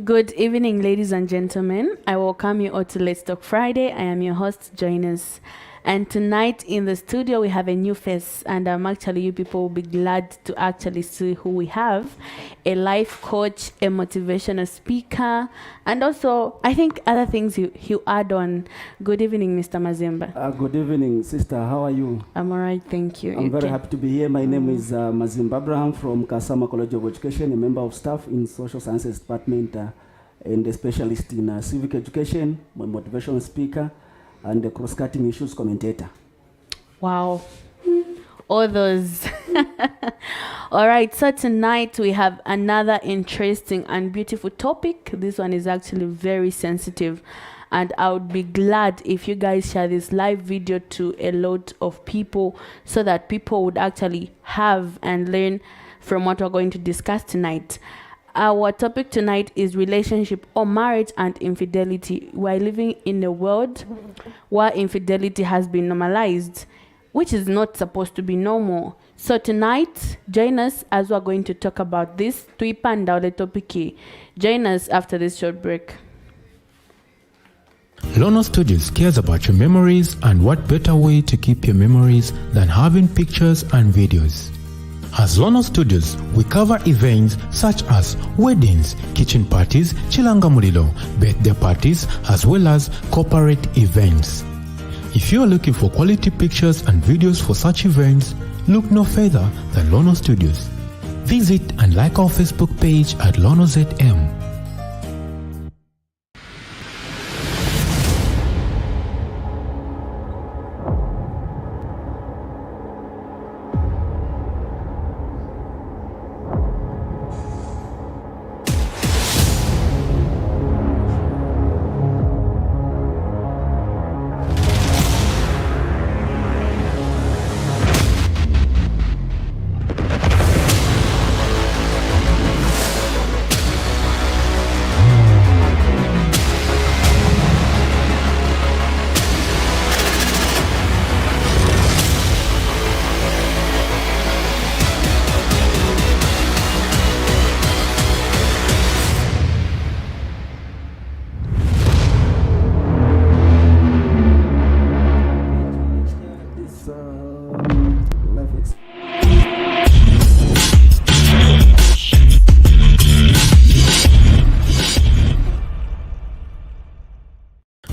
Good evening, ladies and gentlemen. I welcome you all to Let's Talk Friday. I am your host, Joiners. And tonight in the studio, we have a new face. And you people will be glad to actually see who we have. A life coach, a motivational speaker, and also, I think other things you add on. Good evening, Mr. Mazimba. Good evening, sister. How are you? I'm all right, thank you. I'm very happy to be here. My name is Mazimba Abraham from Kasama College of Education, a member of staff in Social Sciences Department and a specialist in civic education, a motivational speaker, and a cross-cutting issues commentator. Wow. All those. All right, so tonight we have another interesting and beautiful topic. This one is actually very sensitive, and I would be glad if you guys share this live video to a lot of people so that people would actually have and learn from what we're going to discuss tonight. Our topic tonight is relationship or marriage and infidelity. We're living in a world where infidelity has been normalized, which is not supposed to be normal. So tonight, join us as we're going to talk about this. Tuipanda ole topic. Join us after this short break. Lono Studios cares about your memories, and what better way to keep your memories than having pictures and videos. As Lono Studios, we cover events such as weddings, kitchen parties, chilanga mulilo, birthday parties, as well as corporate events. If you are looking for quality pictures and videos for such events, look no further than Lono Studios. Visit and like our Facebook page at LonoZM.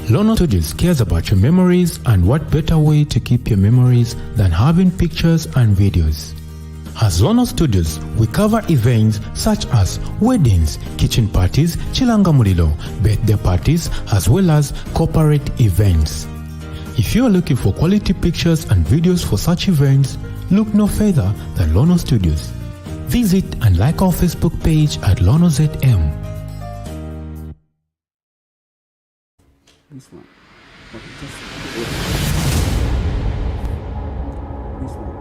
Lono Studios cares about your memories, and what better way to keep your memories than having pictures and videos. As Lono Studios, we cover events such as weddings, kitchen parties, chilanga mulilo, birthday parties, as well as corporate events. If you are looking for quality pictures and videos for such events, look no further than Lono Studios. Visit and like our Facebook page at LonoZM. This one. Okay, just this one.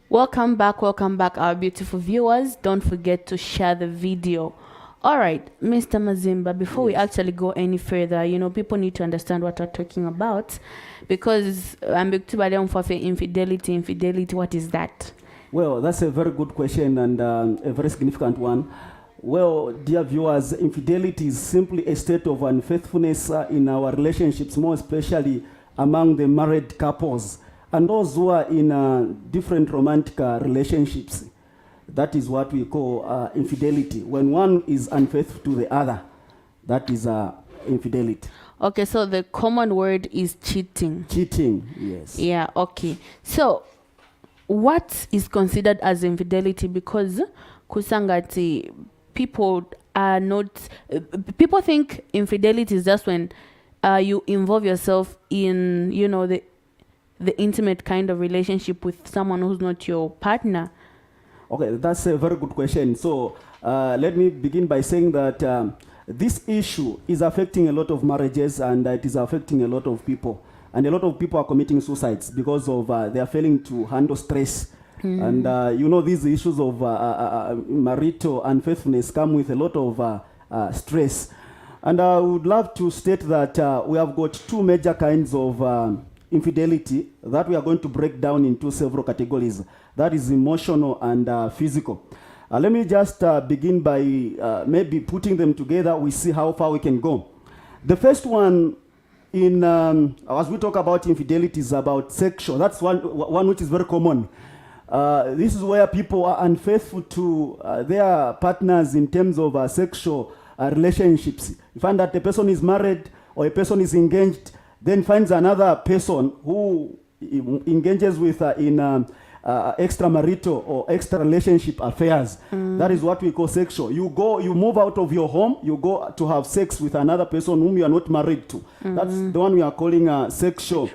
Welcome back, our beautiful viewers. Don't forget to share the video. All right, Mr. Mazimba, before we actually go any further, people need to understand what we're talking about, because I'm infidelity, what is that? Well, that's a very good question and a very significant one. Well, dear viewers, infidelity is simply a state of unfaithfulness in our relationships, more especially among the married couples and those who are in different romantic relationships. That is what we call infidelity. When one is unfaithful to the other, that is infidelity. Okay, so the common word is cheating. Cheating, yes. Yeah, okay. So what is considered as infidelity? Because kusangati, people are not, people think infidelity is just when you involve yourself in, you know, the intimate kind of relationship with someone who's not your partner. Okay, that's a very good question. So let me begin by saying that this issue is affecting a lot of marriages, and it is affecting a lot of people. And a lot of people are committing suicides because of they are failing to handle stress. And you know, these issues of marital unfaithfulness come with a lot of stress. And I would love to state that we have got two major kinds of infidelity that we are going to break down into several categories. That is emotional and physical. Let me just begin by maybe putting them together. We see how far we can go. The first one, as we talk about infidelity, is about sexual. That's one which is very common. This is where people are unfaithful to their partners in terms of sexual relationships. You find that a person is married or a person is engaged, then finds another person who engages with in extramarital or extra relationship affairs. That is what we call sexual. You move out of your home, you go to have sex with another person whom you are not married to. That's the one we are calling sexual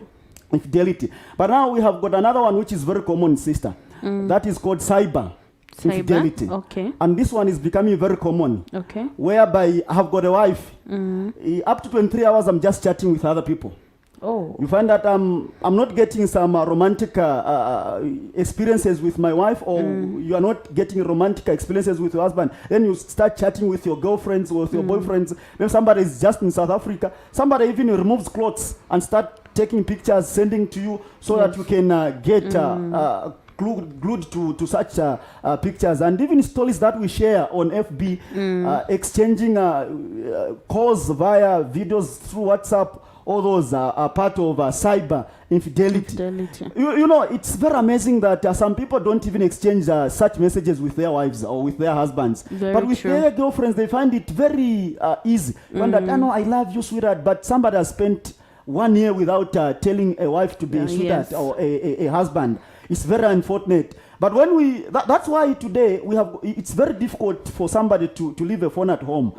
infidelity. But now we have got another one which is very common, sister. That is called cyber infidelity. Okay. And this one is becoming very common. Okay. Whereby I have got a wife. Up to 23 hours I'm just chatting with other people. Oh. You find that I'm not getting some romantic experiences with my wife, or you are not getting romantic experiences with your husband. Then you start chatting with your girlfriends or with your boyfriends. Maybe somebody is just in South Africa. Somebody even removes clothes and start taking pictures, sending to you so that you can get glued to such pictures. And even stories that we share on FB, exchanging calls via videos through WhatsApp. All those are part of cyber infidelity. You know, it's very amazing that some people don't even exchange such messages with their wives or with their husbands. But with their girlfriends, they find it very easy. When that, I know, I love you, sweetheart, but somebody has spent 1 year without telling a wife to be a sweetheart or a husband. It's very unfortunate. But when that's why today it's very difficult for somebody to leave a phone at home.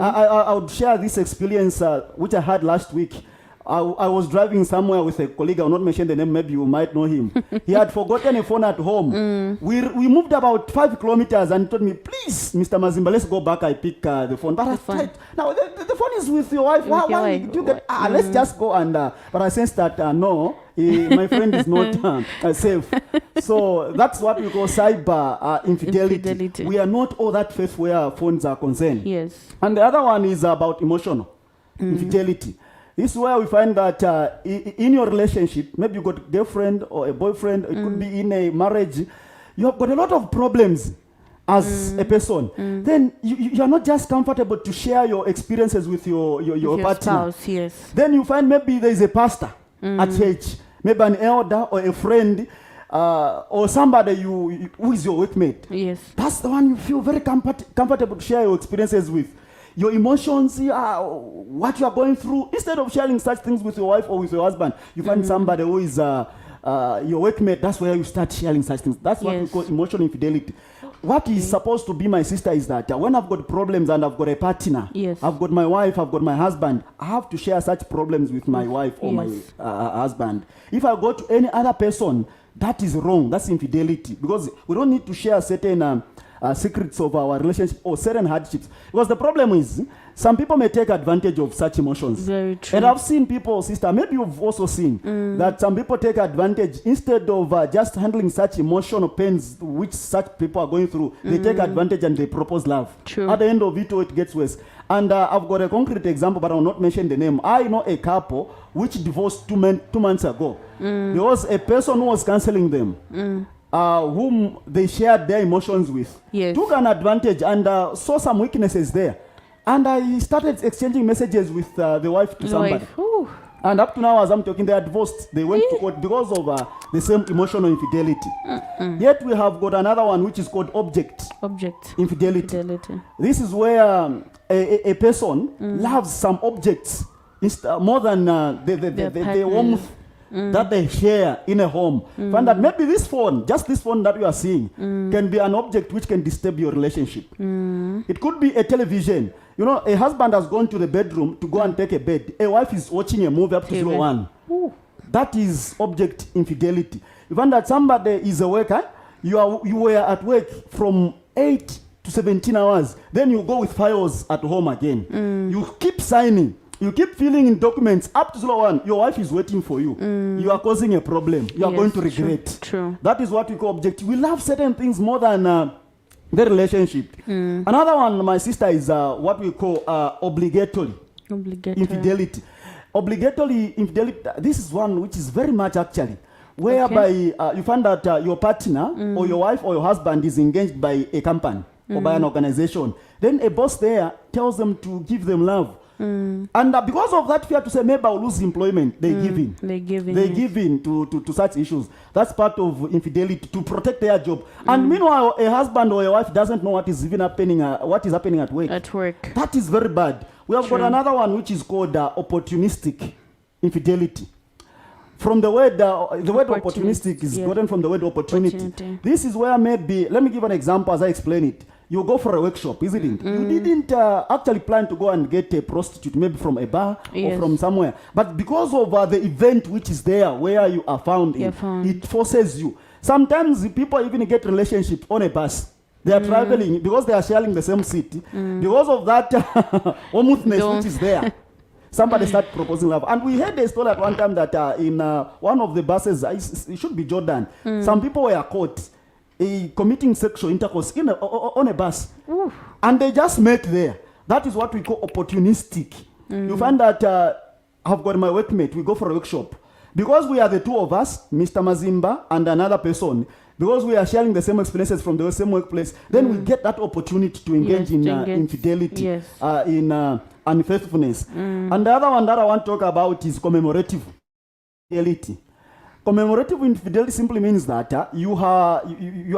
I would share this experience which I had last week. I was driving somewhere with a colleague. I will not mention the name. Maybe you might know him. He had forgotten a phone at home. We moved about 5 kilometers and he told me, please, Mr. Mazimba, let's go back. I pick the phone. But I tried. Now the phone is with your wife. Why did you get? Let's just go and. But I sensed that no. My friend is not safe. So that's what we call cyber infidelity. We are not all that faithful where phones are concerned. Yes. And the other one is about emotional infidelity. This is where we find that in your relationship, maybe you got a girlfriend or a boyfriend, it could be in a marriage, you have got a lot of problems as a person. Then you are not just comfortable to share your experiences with your partner. Spouse, yes. Then you find maybe there is a pastor at church, maybe an elder or a friend, or somebody who is your workmate. Yes. That's the one you feel very comfortable to share your experiences with. Your emotions, what you are going through. Instead of sharing such things with your wife or with your husband, you find somebody who is your workmate. That's where you start sharing such things. That's what we call emotional infidelity. What is supposed to be my sister is that when I've got problems and I've got a partner, I've got my wife, I've got my husband, I have to share such problems with my wife or my husband. If I go to any other person, that is wrong. That's infidelity, because we don't need to share certain secrets of our relationship or certain hardships. Because the problem is, some people may take advantage of such emotions. Very true. And I've seen people, sister, maybe you've also seen that some people take advantage. Instead of just handling such emotional pains which such people are going through, they take advantage and they propose love. True. At the end of it gets worse. And I've got a concrete example, but I will not mention the name. I know a couple which divorced 2 months ago. There was a person who was counseling them. Whom they shared their emotions with, took an advantage and saw some weaknesses there. And I started exchanging messages with the wife to somebody. And up to now, as I'm talking, they are divorced. They went to court because of the same emotional infidelity. Yet we have got another one which is called object infidelity. This is where a person loves some objects more than the warmth that they share in a home. Find that maybe this phone, just this phone that you are seeing, can be an object which can disturb your relationship. It could be a television. You know, a husband has gone to the bedroom to go and take a bed. A wife is watching a movie up to 01. That is object infidelity. You find that somebody is a worker, you were at work from 8 to 17 hours, then you go with files at home again. You keep signing. You keep filling in documents up to 01. Your wife is waiting for you. You are causing a problem. You are going to regret. True. That is what we call objective. We love certain things more than the relationship. Another one, my sister, is what we call obligatory infidelity. Obligatory infidelity, this is one which is very much actually, whereby you find that your partner or your wife or your husband is engaged by a company or by an organization. Then a boss there tells them to give them love. And because of that fear to say maybe I'll lose employment, they give in. They give in to such issues. That's part of infidelity, to protect their job. And meanwhile, a husband or a wife doesn't know what is even happening. What is happening at work? That is very bad. We have got another one which is called opportunistic infidelity. From the word opportunistic is gotten from the word opportunity. This is where maybe, let me give an example as I explain it. You go for a workshop, isn't it? You didn't actually plan to go and get a prostitute, maybe from a bar or from somewhere. But because of the event which is there, where you are found in, it forces you. Sometimes people even get relationships on a bus. They are traveling because they are sharing the same seat. Because of that homouthness which is there. Somebody started proposing love. And we heard a story at one time that in one of the buses, it should be Jordan, some people were caught committing sexual intercourse on a bus. And they just met there. That is what we call opportunistic. You find that I've got my workmate, we go for a workshop. Because we are the two of us, Mr. Mazimba and another person, because we are sharing the same experiences from the same workplace, then we get that opportunity to engage in infidelity, in unfaithfulness. And the other one that I want to talk about is commemorative infidelity. Commemorative infidelity simply means that you are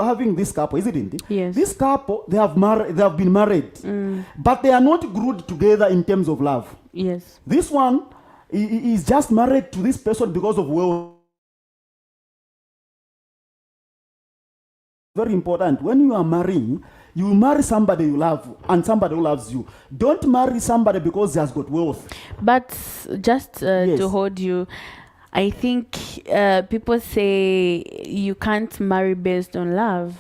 having this couple, isn't it? Yes. This couple, they have been married, but they are not glued together in terms of love. Yes. This one is just married to this person because of wealth. Very important. When you are marrying, you marry somebody you love and somebody who loves you. Don't marry somebody because he has got wealth. But just to hold you, I think people say you can't marry based on love.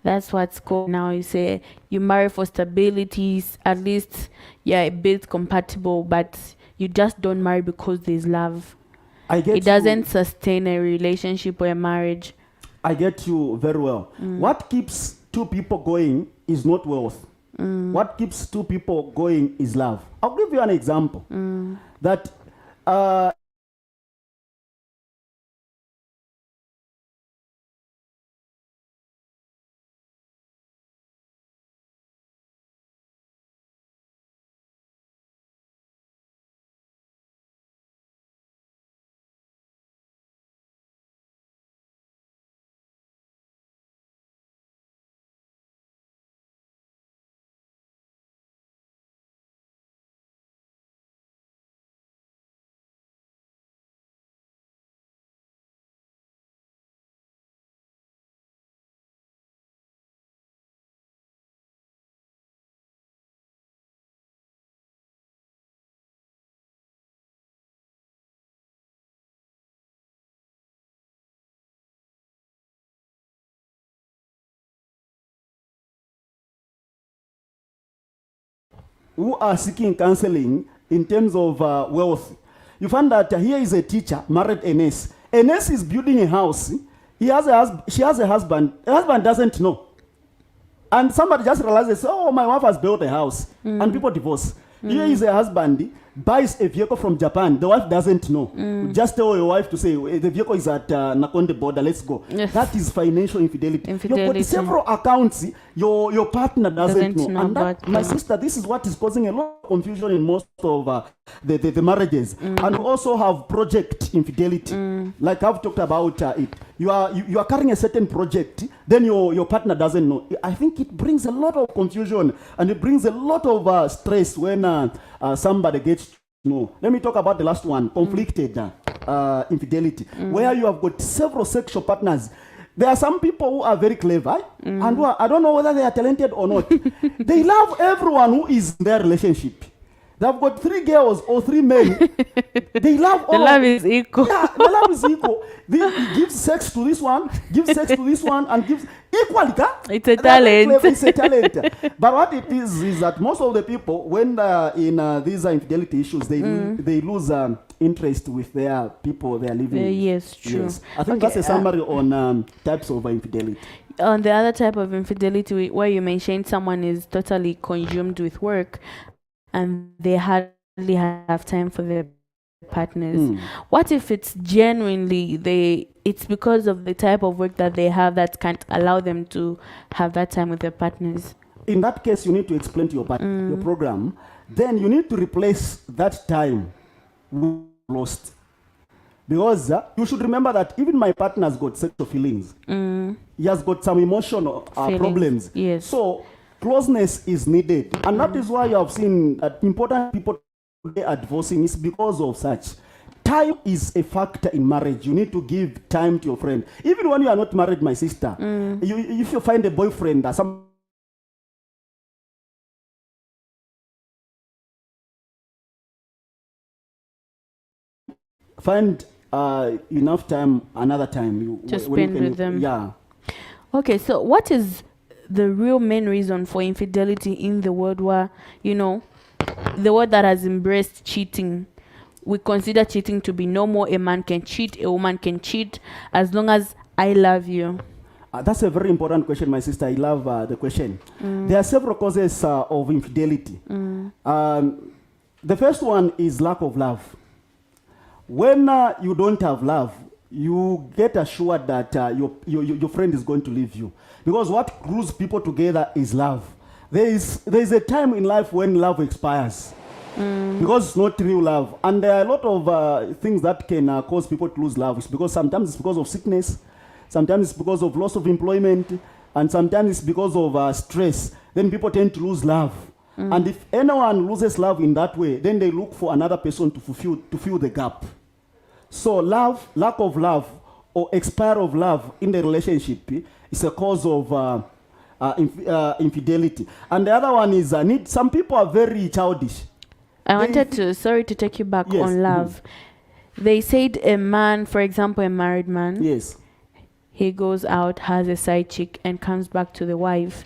That's what's called now. You say you marry for stability, at least you're a bit compatible, but you just don't marry because there's love. It doesn't sustain a relationship or a marriage. I get you very well. What keeps two people going is not wealth. What keeps two people going is love. I'll give you an example. That who are seeking counseling in terms of wealth. You find that here is a teacher, married a nurse. A nurse is building a house. She has a husband. The husband doesn't know. And somebody just realizes, oh, my wife has built a house. And people divorce. Here is a husband, buys a vehicle from Japan. The wife doesn't know. Just tell your wife to say, the vehicle is at Nakonde border, let's go. That is financial infidelity. You've got several accounts, your partner doesn't know. And that, my sister, this is what is causing a lot of confusion in most of the marriages. And we also have project infidelity. Like I've talked about it. You are carrying a certain project, then your partner doesn't know. I think it brings a lot of confusion and it brings a lot of stress when somebody gets No. Let me talk about the last one, conflicted infidelity, where you have got several sexual partners. There are some people who are very clever, and who are, I don't know whether they are talented or not. They love everyone who is in their relationship. They've got 3 girls or 3 men. They love all. The love is equal. Yeah, the love is equal. They give sex to this one, give sex to this one, and gives equally. It's a talent. It's a talent. But what it is that most of the people, when in these infidelity issues, they lose interest with their people they are living with. Yes, true. Yes. I think that's a summary on types of infidelity. On the other type of infidelity, where you mentioned someone is totally consumed with work and they hardly have time for their partners. What if it's genuinely it's because of the type of work that they have that can't allow them to have that time with their partners? In that case, you need to explain to your partner your program. Then you need to replace that time lost. Because you should remember that even my partner has got sexual feelings. He has got some emotional problems. Yes. So closeness is needed. And that is why you have seen that important people today are divorcing is because of such. Time is a factor in marriage. You need to give time to your friend. Even when you are not married, my sister, if you find a boyfriend or some find enough time another time to spend with them. Yeah. Okay, so what is the real main reason for infidelity in the world where, the world that has embraced cheating? We consider cheating to be normal. A man can cheat, a woman can cheat, as long as I love you. That's a very important question, my sister. I love the question. There are several causes of infidelity. The first one is lack of love. When you don't have love, you get assured that your friend is going to leave you. Because what glues people together is love. There is a time in life when love expires. Because it's not real love. And there are a lot of things that can cause people to lose love. It's because sometimes it's because of sickness, sometimes it's because of loss of employment, and sometimes it's because of stress. Then people tend to lose love. And if anyone loses love in that way, then they look for another person to fill the gap. So love, lack of love, or expire of love in the relationship is a cause of infidelity. And the other one is need. Some people are very childish. Sorry to take you back on love. They said a man, for example, a married man. Yes. He goes out, has a side chick, and comes back to the wife.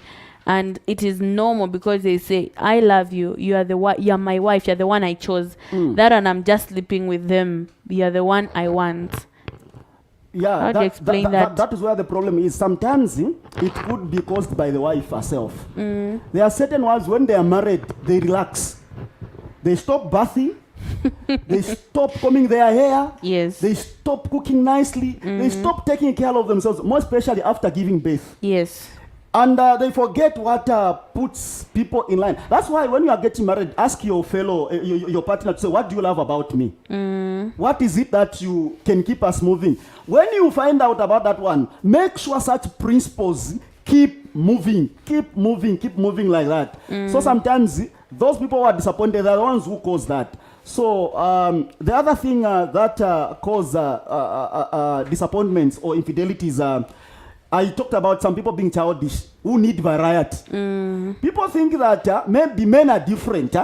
And it is normal because they say, I love you. You are you're my wife. You're the one I chose. That and I'm just sleeping with them. You're the one I want. Yeah. How do you explain that? That is where the problem is. Sometimes it could be caused by the wife herself. There are certain wives, when they are married, they relax. They stop bathing. They stop combing their hair. Yes. They stop cooking nicely. They stop taking care of themselves, more especially after giving birth. Yes. And they forget what puts people in line. That's why when you are getting married, ask your your partner to say, what do you love about me? What is it that you can keep us moving? When you find out about that one, make sure such principles keep moving like that. So sometimes those people who are disappointed are the ones who cause that. So the other thing that cause disappointments or infidelities, I talked about some people being childish who need variety. People think that maybe men are different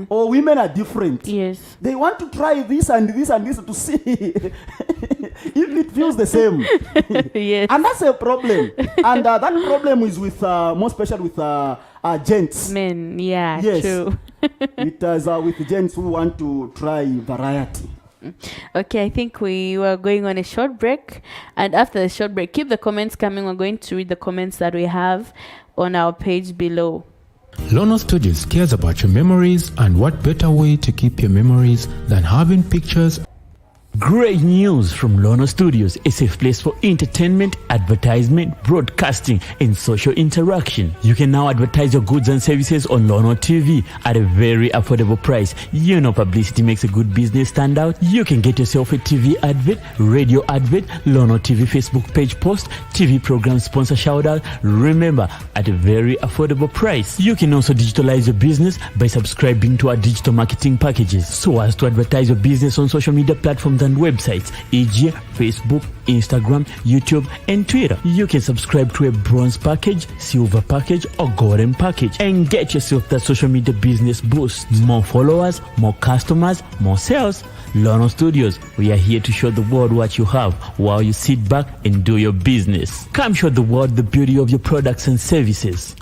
or women are different. Yes. They want to try this and this and this to see if it feels the same. Yes. And that's a problem. And that problem is with, more special with gents. Men, yeah, yes. True. It is with gents who want to try variety. Okay, I think we were going on a short break. And after the short break, keep the comments coming. We're going to read the comments that we have on our page below. Lono Studios cares about your memories, and what better way to keep your memories than having pictures Great news from Lono Studios, a safe place for entertainment, advertisement, broadcasting, and social interaction. You can now advertise your goods and services on Lono TV at a very affordable price. You know publicity makes a good business stand out. You can get yourself a TV advert, radio advert, Lono TV Facebook page post, TV program sponsor shout out. Remember, at a very affordable price. You can also digitalize your business by subscribing to our digital marketing packages so as to advertise your business on social media platforms and websites, e.g. Facebook, Instagram, YouTube, and Twitter. You can subscribe to a bronze package, silver package, or golden package and get yourself that social media business boost. More followers, more customers, more sales. Lono Studios, we are here to show the world what you have while you sit back and do your business. Come show the world the beauty of your products and services.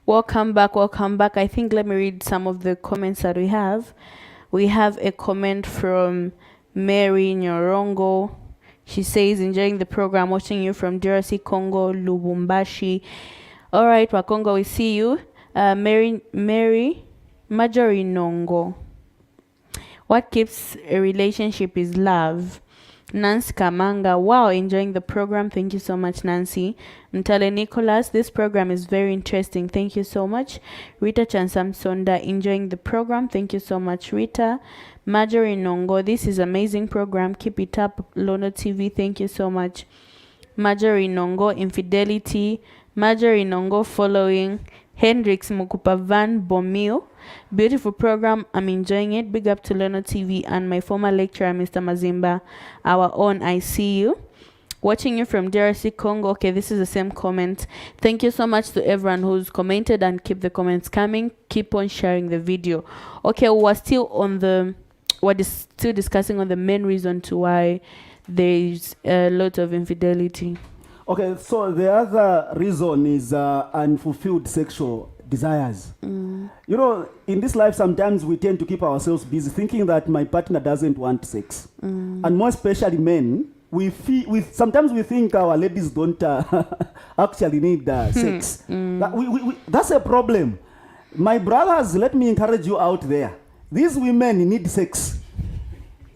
Welcome back. I think let me read some of the comments that we have. We have a comment from Mary Nyorongo. She says, enjoying the program, watching you from DRC Congo, Lubumbashi. All right, Wakongo, we see you. Mary Marjorie Nongo. What keeps a relationship is love. Nancy Kamanga, wow, enjoying the program. Thank you so much, Nancy. Mtale Nicholas, this program is very interesting. Thank you so much. Rita Chansamsonda, enjoying the program. Thank you so much, Rita. Marjorie Nongo, this is amazing program. Keep it up, Lono TV. Thank you so much. Marjorie Nongo, infidelity. Marjorie Nongo following. Hendrix Mukupa Van Bomil. Beautiful program. I'm enjoying it. Big up to Lono TV and my former lecturer, Mr. Mazimba, our own. I see you. Watching you from DRC Congo. Okay, this is the same comment. Thank you so much to everyone who's commented, and keep the comments coming. Keep on sharing the video. Okay, we're still still discussing on the main reason to why there's a lot of infidelity. Okay, so the other reason is unfulfilled sexual desires. You know, in this life, sometimes we tend to keep ourselves busy thinking that my partner doesn't want sex. And more especially men, sometimes we think our ladies don't actually need sex. That's a problem. My brothers, let me encourage you out there. These women need sex.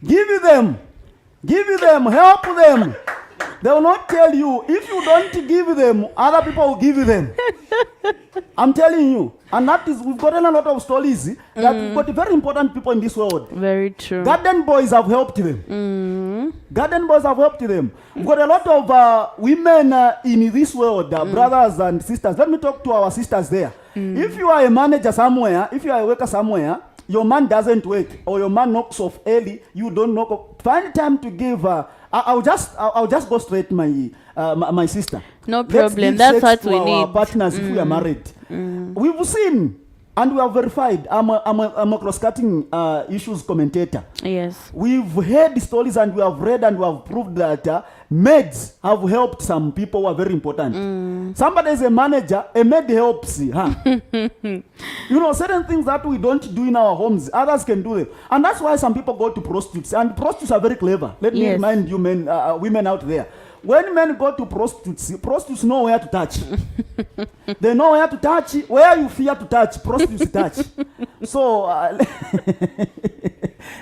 Give them, help them. They will not tell you. If you don't give them, other people will give them. I'm telling you. And that is, we've gotten a lot of stories that we've got very important people in this world. Very true. Garden boys have helped them. Garden boys have helped them. We've got a lot of women in this world, brothers and sisters. Let me talk to our sisters there. If you are a manager somewhere, if you are a worker somewhere, your man doesn't work, or your man knocks off early, you don't knock off. Find time to give. I'll just go straight my sister. No problem. That's what we need. Our partners, if we are married, we've seen and we have verified. I'm a cross-cutting issues commentator. Yes. We've heard stories and we have read and we have proved that maids have helped some people who are very important. Somebody is a manager, a maid helps. Huh? You know, certain things that we don't do in our homes, others can do them. And that's why some people go to prostitutes. And prostitutes are very clever. Let me remind you women out there. When men go to prostitutes know where to touch. They know where to touch. Where you fear to touch, prostitutes touch. So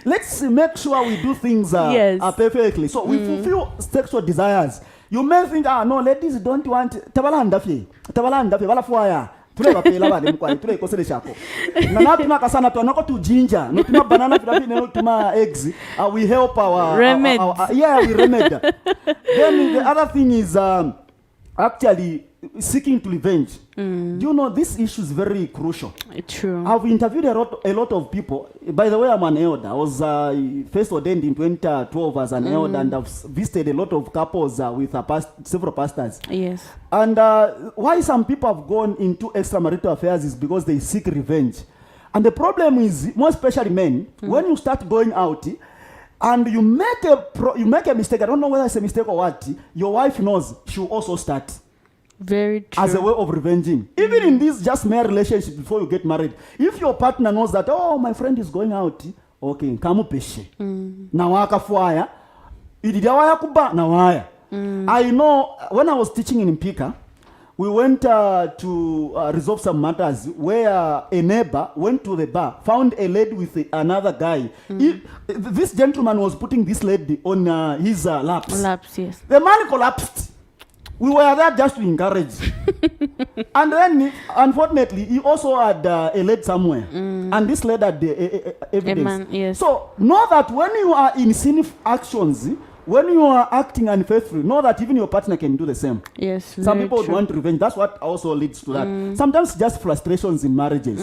let's make sure we do things perfectly. So we fulfill sexual desires. You may think, no, ladies don't want. Tabalanda fi, wala fuaya. Tuleba pela bade mkwani, tule kosele chako. Na tuna kasana tuanoko tu ginger, no tuna banana filafi, no tuna eggs. We help our remedy. We remedy. Then the other thing is actually seeking to revenge. Do you know this issue is very crucial? True. I've interviewed a lot of people. By the way, I'm an elder. I was first ordained in 2012 as an elder, and I've visited a lot of couples with several pastors. Yes. And why some people have gone into extramarital affairs is because they seek revenge. And the problem is, more especially men, when you start going out and you make a mistake, I don't know whether it's a mistake or what, your wife knows, she'll also start. Very true. As a way of revenging. Even in this just mere relationship before you get married, if your partner knows that, oh, my friend is going out, okay, kamu peshe. Na waka fuaya, idiawaya kuba na waya. I know when I was teaching in Mpika, we went to resolve some matters where a neighbor went to the bar, found a lady with another guy. This gentleman was putting this lady on his laps. Laps, yes. The man collapsed. We were there just to encourage. And then, unfortunately, he also had a lady somewhere. And this lady had evidence. A man, yes. So, know that when you are in sinful actions, when you are acting unfaithfully, know that even your partner can do the same. Yes, some people true. want revenge. That's what also leads to that. Sometimes just frustrations in marriages.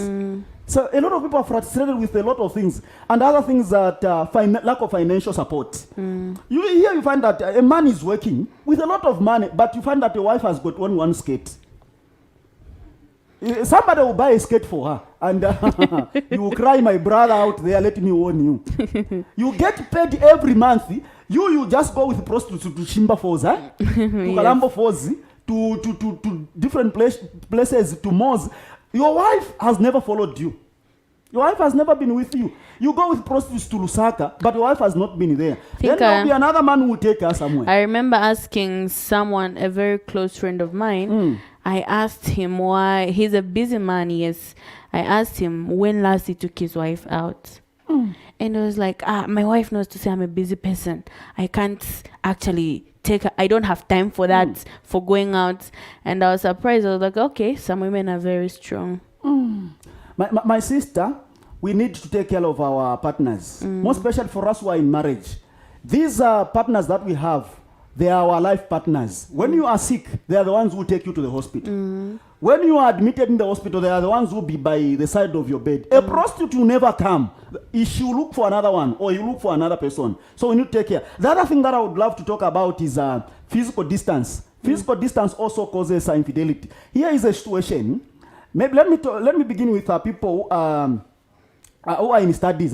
So a lot of people are frustrated with a lot of things, and other things that lack of financial support. You find that a man is working with a lot of money, but you find that the wife has got one skate. Somebody will buy a skate for her, and you will cry, my brother out there, let me warn you. You get paid every month. You just go with prostitutes to Shimba Falls, to Kalambo Falls, to different places, to malls. Your wife has never followed you. Your wife has never been with you. You go with prostitutes to Lusaka, but your wife has not been there. Then there will be another man who will take her somewhere. I remember asking someone, a very close friend of mine, I asked him why, he's a busy man, yes. I asked him when last he took his wife out. And I was like, my wife knows to say I'm a busy person. I can't actually take her. I don't have time for that, for going out. And I was surprised. I was like, okay, some women are very strong. My sister, we need to take care of our partners, more especially for us who are in marriage. These partners that we have, they are our life partners. When you are sick, they are the ones who take you to the hospital. When you are admitted in the hospital, they are the ones who will be by the side of your bed. A prostitute will never come. She will look for another one, or you look for another person. So we need to take care. The other thing that I would love to talk about is physical distance. Physical distance also causes infidelity. Here is a situation. Maybe let me begin with people who are in studies.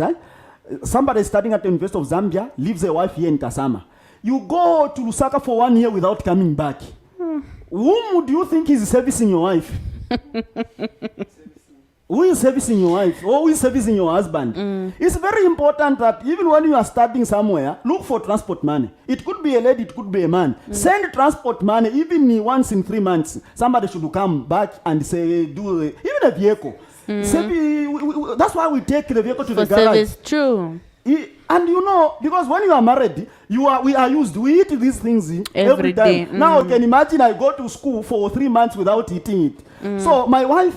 Somebody is studying at the University of Zambia, leaves a wife here in Kasama. You go to Lusaka for 1 year without coming back. Whom would you think is servicing your wife? Who is servicing your wife? Or who is servicing your husband? It's very important that even when you are studying somewhere, look for transport money. It could be a lady, it could be a man. Send transport money, even once in 3 months. Somebody should come back and say, even a vehicle. That's why we take the vehicle to the garage. Service, true. And you know, because when you are married, we are used. We eat these things every time. Day. Now, you can imagine I go to school for 3 months without eating it. So my wife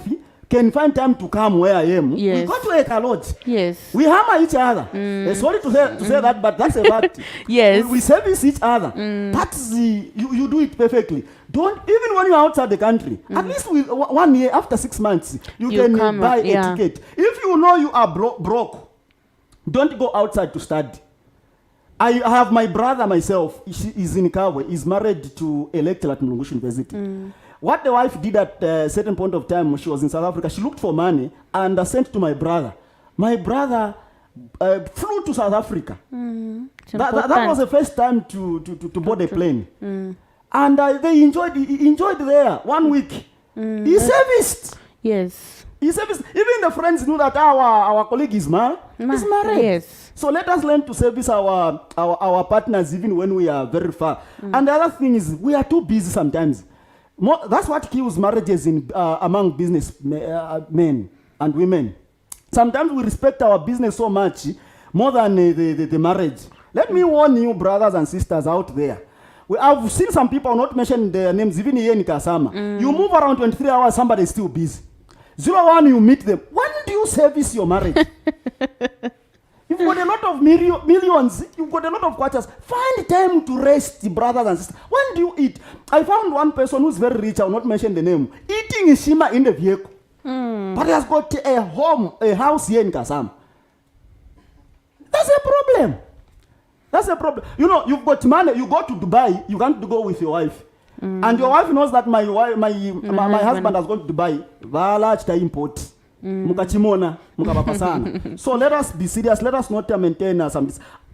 can find time to come where I am. Yes. We go to a lodge. Yes. We hammer each other. Sorry to say that, but that's a fact. Yes. We service each other. That's you do it perfectly. Don't, even when you're outside the country, at least with 1 year, after 6 months, you can buy a ticket. If you know you are broke, don't go outside to study. I have my brother myself. He is in Kabwe. He's married to a lecturer at Mulungushi University. What the wife did at a certain point of time, she was in South Africa. She looked for money and sent to my brother. My brother flew to South Africa. That was the first time to board a plane. And they enjoyed there 1 week. He serviced. Yes. He serviced. Even the friends knew that our colleague is married. Yes. So let us learn to service our partners even when we are very far. And the other thing is, we are too busy sometimes. That's what kills marriages among business men and women. Sometimes we respect our business so much more than the marriage. Let me warn you, brothers and sisters out there. I've seen some people, not mention their names, even here in Kasama. You move around 23 hours, somebody is still busy. 01, you meet them. When do you service your marriage? You've got a lot of millions. You've got a lot of quarters. Find time to rest, brothers and sisters. When do you eat? I found one person who's very rich. I will not mention the name. Eating Ishima in the vehicle. But he has got a house here in Kasam. That's a problem. That's a problem. You know, you've got money. You go to Dubai. You can't go with your wife. And your wife knows that my husband has gone to Dubai. Vala chita import. Mukachimona, mukapapasana. So let us be serious. Let us not maintain some.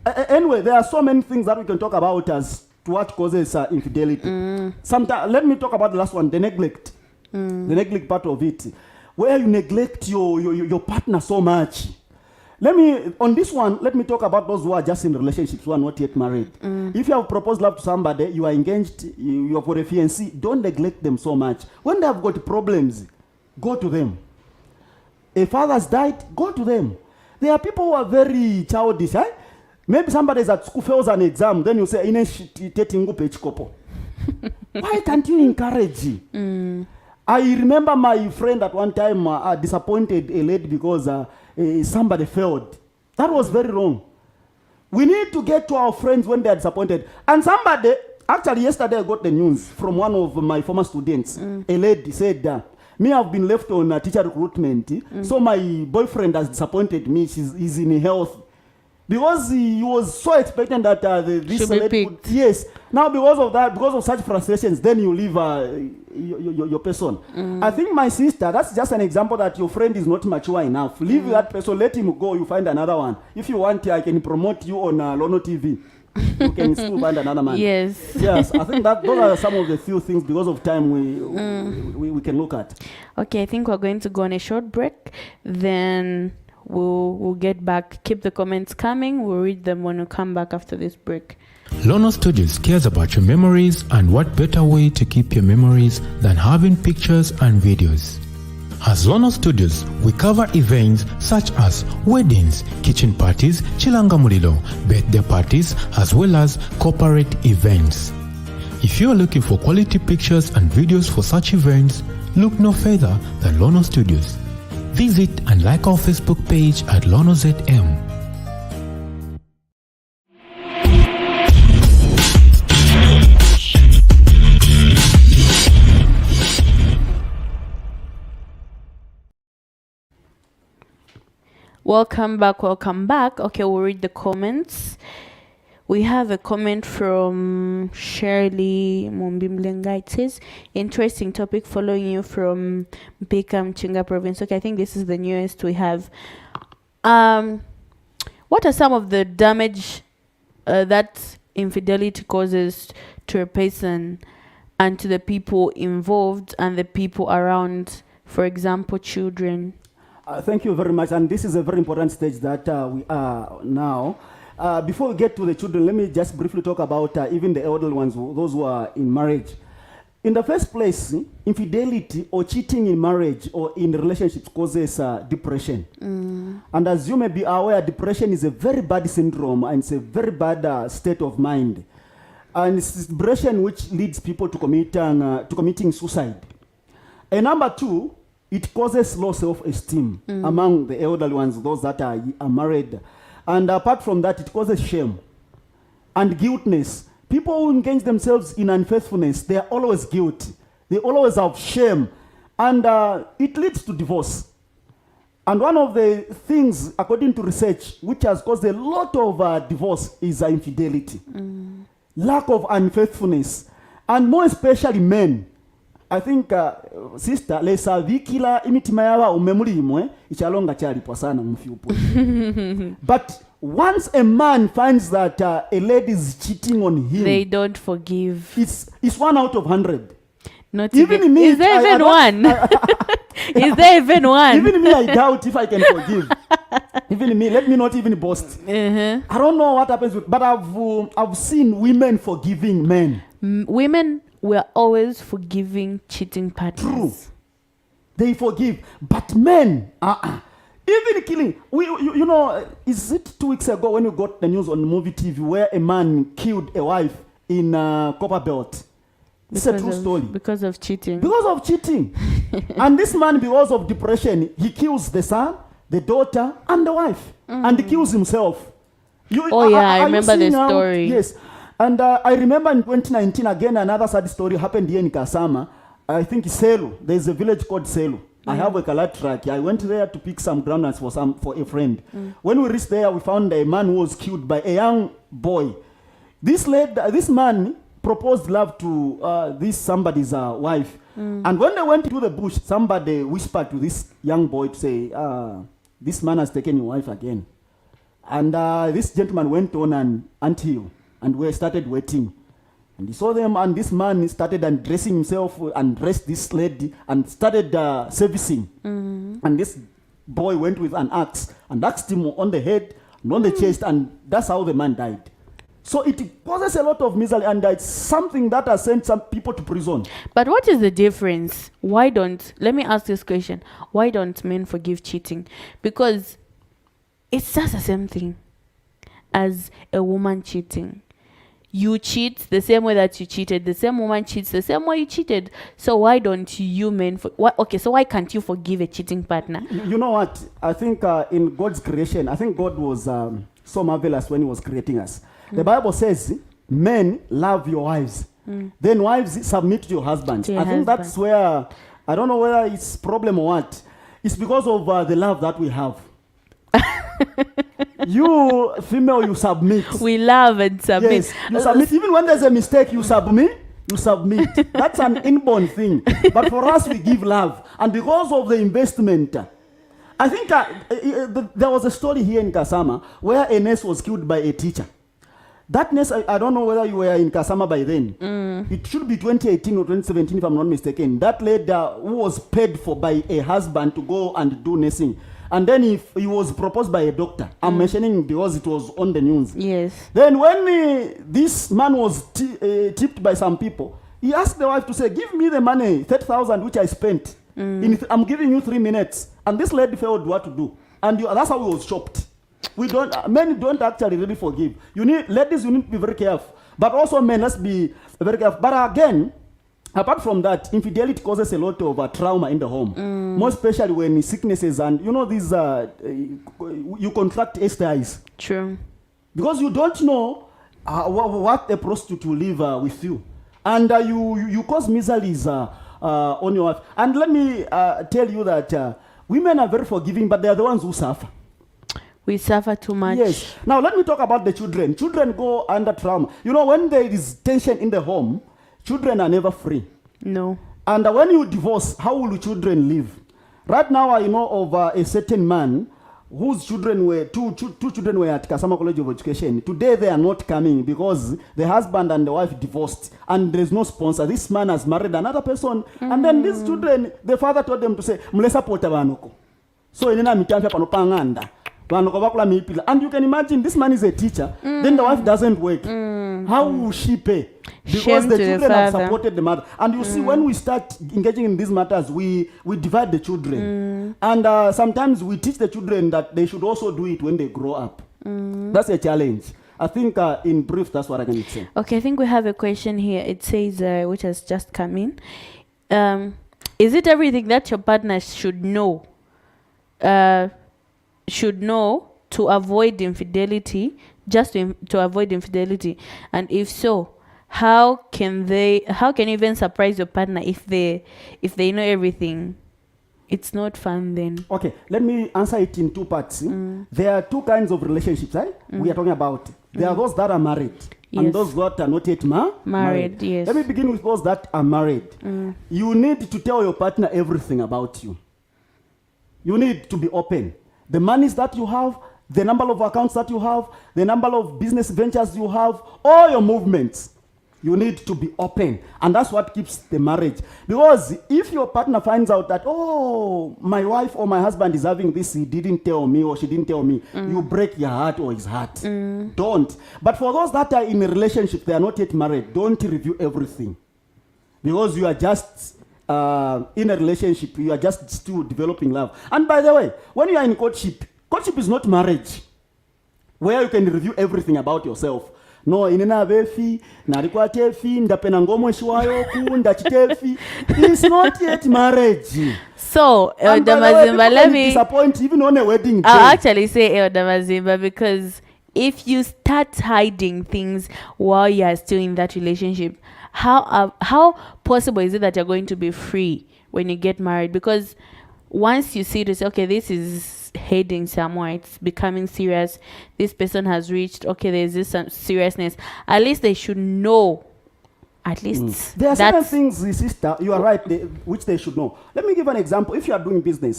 Anyway, there are so many things that we can talk about as to what causes infidelity. Sometimes, let me talk about the last one, the neglect. The neglect part of it, where you neglect your partner so much. On this one, let me talk about those who are just in relationships, who are not yet married. If you have proposed love to somebody, you are engaged, you have got a fiancé, don't neglect them so much. When they have got problems, go to them. A father's died, go to them. There are people who are very childish. Maybe somebody is at school, fails an exam, then you say, why can't you encourage? I remember my friend at one time disappointed a lady because somebody failed. That was very wrong. We need to get to our friends when they are disappointed. And somebody, actually yesterday I got the news from one of my former students. A lady said, me, I've been left on teacher recruitment, so my boyfriend has disappointed me. He's in health. Because he was so expectant that this lady would, yes. Now because of that, because of such frustrations, then you leave your person. I think my sister, that's just an example that your friend is not mature enough. Leave that person, let him go, you find another one. If you want, I can promote you on Lono TV. You can still find another man. Yes. Yes, I think that those are some of the few things, because of time, we can look at. Okay, I think we're going to go on a short break. Then we'll get back. Keep the comments coming. We'll read them when we come back after this break. Lono Studios cares about your memories, and what better way to keep your memories than having pictures and videos. As Lono Studios, we cover events such as weddings, kitchen parties, chilanga mulilo, birthday parties, as well as corporate events. If you are looking for quality pictures and videos for such events, look no further than Lono Studios. Visit and like our Facebook page at LonoZM. Welcome back. Okay, we'll read the comments. We have a comment from Shirley Mumbimlenga. It says, interesting topic, following you from Bikam Chinga province. Okay, I think this is the newest we have. What are some of the damage that infidelity causes to a person and to the people involved and the people around, for example, children? Thank you very much. And this is a very important stage that we are now. Before we get to the children, let me just briefly talk about even the elderly ones, those who are in marriage. In the first place, infidelity or cheating in marriage or in relationships causes depression. And as you may be aware, depression is a very bad syndrome, and it's a very bad state of mind. And it's depression which leads people to committing suicide. And number two, it causes low self-esteem among the elderly ones, those that are married. And apart from that, it causes shame and guiltness. People who engage themselves in unfaithfulness, they are always guilty. They always have shame. And it leads to divorce. And one of the things, according to research, which has caused a lot of divorce is infidelity. Lack of unfaithfulness. And more especially men. I think sister lesa vikila imitima yawa umemulimo ichalonga chalipo sana mfiupo. But once a man finds that a lady is cheating on him, they don't forgive. It's 1 out of 100. Not even me. Is there even one? Is there even one? Even me, I doubt if I can forgive. Even me, let me not even boast. I don't know what happens with, but I've seen women forgiving men. Women were always forgiving cheating partners. True. They forgive. But men, even killing. You know, is it 2 weeks ago when you got the news on the movie TV where a man killed a wife in Copperbelt? It's a true story. Because of cheating. Because of cheating. And this man, because of depression, he kills the son, the daughter, and the wife. And he kills himself. I remember the story. Yes. And I remember in 2019, again, another sad story happened here in Kasama. I think Selu. There's a village called Selu. I have a Kalat track. I went there to pick some groundnuts for a friend. When we reached there, we found a man who was killed by a young boy. This man proposed love to this somebody's wife. And when they went to the bush, somebody whispered to this young boy to say, this man has taken your wife again. And this gentleman went on until we started waiting. And he saw them, and this man started undressing himself, undressed this lady, and started servicing. And this boy went with an axe and axed him on the head and on the chest, and that's how the man died. So it causes a lot of misery, and it's something that has sent some people to prison. But what is the difference? Let me ask this question. Why don't men forgive cheating? Because it's just the same thing as a woman cheating. You cheat the same way that you cheated. The same woman cheats the same way you cheated. So why don't you men... so why can't you forgive a cheating partner? You know what? I think in God's creation, I think God was so marvelous when he was creating us. The Bible says, men, love your wives. Then wives, submit to your husbands. I think that's where... I don't know whether it's problem or what. It's because of the love that we have. You, female, you submit. We love and submit. Yes, you submit. Even when there's a mistake, you submit. You submit. That's an inborn thing. But for us, we give love. And because of the investment, I think there was a story here in Kasama where a nurse was killed by a teacher. That nurse, I don't know whether you were in Kasama by then. It should be 2018 or 2017, if I'm not mistaken. That lady who was paid for by a husband to go and do nursing. And then he was proposed by a doctor. I'm mentioning because it was on the news. Yes. Then when this man was tipped by some people, he asked the wife to say, give me the money, 30,000, which I spent. I'm giving you 3 minutes. And this lady failed what to do. And that's how he was shocked. Men don't actually really forgive. Ladies, you need to be very careful. But also men, let's be very careful. But again, apart from that, infidelity causes a lot of trauma in the home. More especially when sicknesses and, these, you contract STIs. True. Because you don't know what a prostitute will live with you. And you cause miseries on your wife. And let me tell you that women are very forgiving, but they are the ones who suffer. We suffer too much. Yes. Now, let me talk about the children. Children go under trauma. When there is tension in the home, children are never free. No. And when you divorce, how will children live? Right now, I know of a certain man whose children were, two children were at Kasama College of Education. Today, they are not coming because the husband and the wife divorced. And there is no sponsor. This man has married another person. And then these children, the father told them to say, Mlesa pota banuko. So, inena mitamfia panopanganda. And you can imagine this man is a teacher, then the wife doesn't work. How will she pay? Because the children have supported the mother. And you see, when we start engaging in these matters, we divide the children. And sometimes we teach the children that they should also do it when they grow up. That's a challenge. I think in brief, that's what I can say. Okay, I think we have a question here. It says, which has just come in. Is it everything that your partner should know to avoid infidelity, just to avoid infidelity? And if so, how can you even surprise your partner if they know everything? It's not fun then. Okay, let me answer it in two parts. There are two kinds of relationships we are talking about. There are those that are married, and those that are not yet married. Yes. Let me begin with those that are married. You need to tell your partner everything about you. You need to be open. The monies that you have, the number of accounts that you have, the number of business ventures you have, all your movements. You need to be open. And that's what keeps the marriage. Because if your partner finds out that, oh, my wife or my husband is having this, he didn't tell me or she didn't tell me, you break your heart or his heart. Don't. But for those that are in a relationship, they are not yet married, don't review everything. Because you are just... in a relationship, you are just still developing love. And by the way, when you are in courtship is not marriage, where you can review everything about yourself. No, inena vefi, narikwa tefi, ndapena ngomo shiwayo ku, ndachitefi. It's not yet marriage. So, Elder Mazimba, let me disappoint even on a wedding day. I'll actually say Elder Mazimba, because if you start hiding things while you are still in that relationship, how possible is it that you're going to be free when you get married? Because once you see this, okay, this is heading somewhere, it's becoming serious, this person has reached, okay, there's this seriousness, at least they should know. At least there are certain things, sister, you are right, which they should know. Let me give an example. If you are doing business,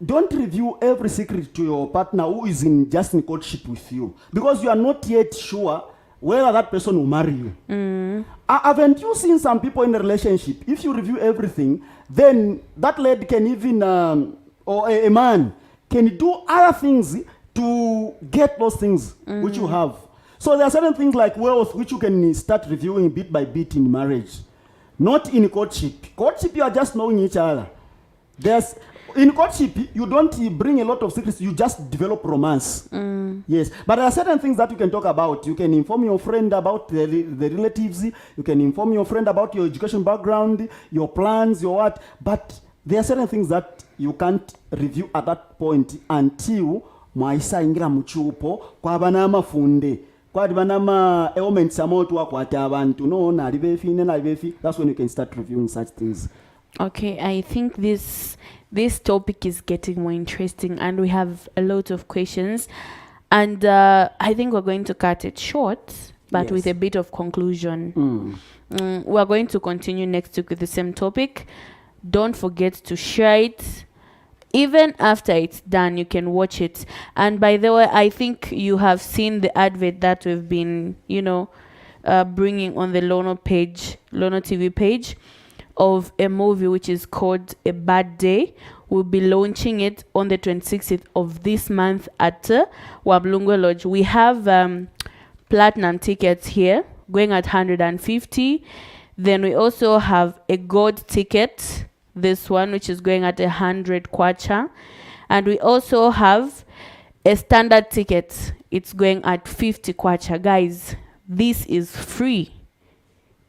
don't review every secret to your partner who is just in courtship with you, because you are not yet sure whether that person will marry you. Haven't you seen some people in a relationship, if you review everything, then that lady can even, or a man, can do other things to get those things which you have. So there are certain things like wealth which you can start reviewing bit by bit in marriage. Not in courtship. Courtship, you are just knowing each other. In courtship, you don't bring a lot of secrets, you just develop romance. Yes, but there are certain things that you can talk about. You can inform your friend about the relatives. You can inform your friend about your education background, your plans, your what. But there are certain things that you can't review at that point until mwaisa ingira muchupo kwa banama funde. Kwa banama elements amotu wakwata abantu no na libefi na libefi. That's when you can start reviewing such things. Okay, I think this topic is getting more interesting and we have a lot of questions, and I think we're going to cut it short, but with a bit of conclusion. We're going to continue next week with the same topic. Don't forget to share it. Even after it's done, you can watch it. And by the way, I think you have seen the advert that we've been, bringing on the Lono TV page, of a movie which is called A Bad Day. We'll be launching it on the 26th of this month at Wablungo Lodge. We have platinum tickets here going at 150. Then we also have a gold ticket, this one, which is going at 100 kwacha. And we also have a standard ticket. It's going at 50 kwacha. Guys, this is free.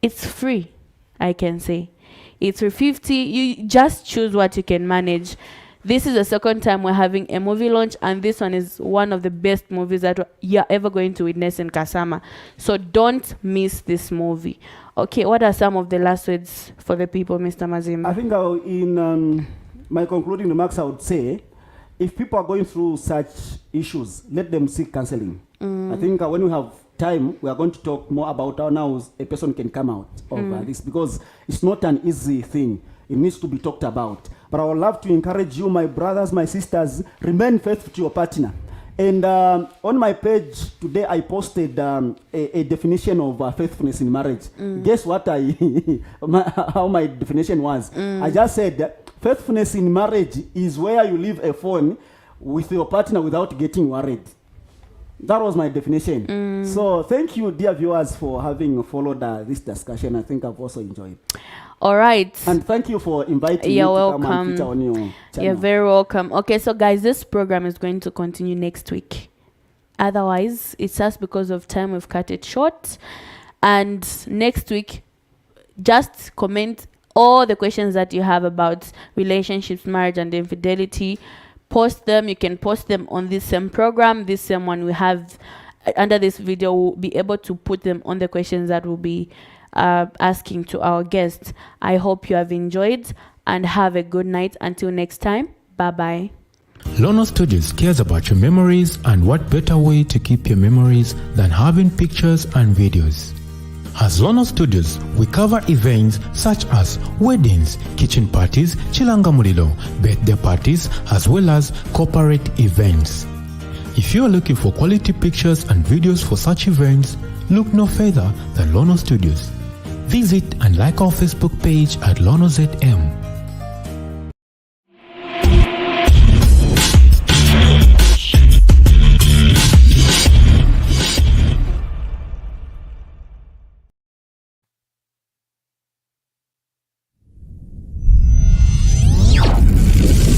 It's free, I can say. It's for 50. You just choose what you can manage. This is the second time we're having a movie launch, and this one is one of the best movies that you're ever going to witness in Kasama. So don't miss this movie. Okay, what are some of the last words for the people, Mr. Mazimba? I think in my concluding remarks, I would say, if people are going through such issues, let them seek counseling. I think when we have time, we are going to talk more about how now a person can come out of this, because it's not an easy thing. It needs to be talked about. But I would love to encourage you, my brothers, my sisters, remain faithful to your partner. And on my page today, I posted a definition of faithfulness in marriage. Guess what how my definition was? I just said that faithfulness in marriage is where you leave a phone with your partner without getting worried. That was my definition. So thank you, dear viewers, for having followed this discussion. I think I've also enjoyed. All right. And thank you for inviting me to come and feature on your channel. You're very welcome. Okay, so guys, this program is going to continue next week. Otherwise, it's just because of time we've cut it short. And next week, just comment all the questions that you have about relationships, marriage, and infidelity. Post them. You can post them on this same program. This same one we have under this video. We'll be able to put them on the questions that we'll be asking to our guests. I hope you have enjoyed and have a good night. Until next time, bye-bye. Lono Studios cares about your memories, and what better way to keep your memories than having pictures and videos. As Lono Studios, we cover events such as weddings, kitchen parties, chilanga mulilo, birthday parties, as well as corporate events. If you are looking for quality pictures and videos for such events, look no further than Lono Studios. Visit and like our Facebook page at LonoZM.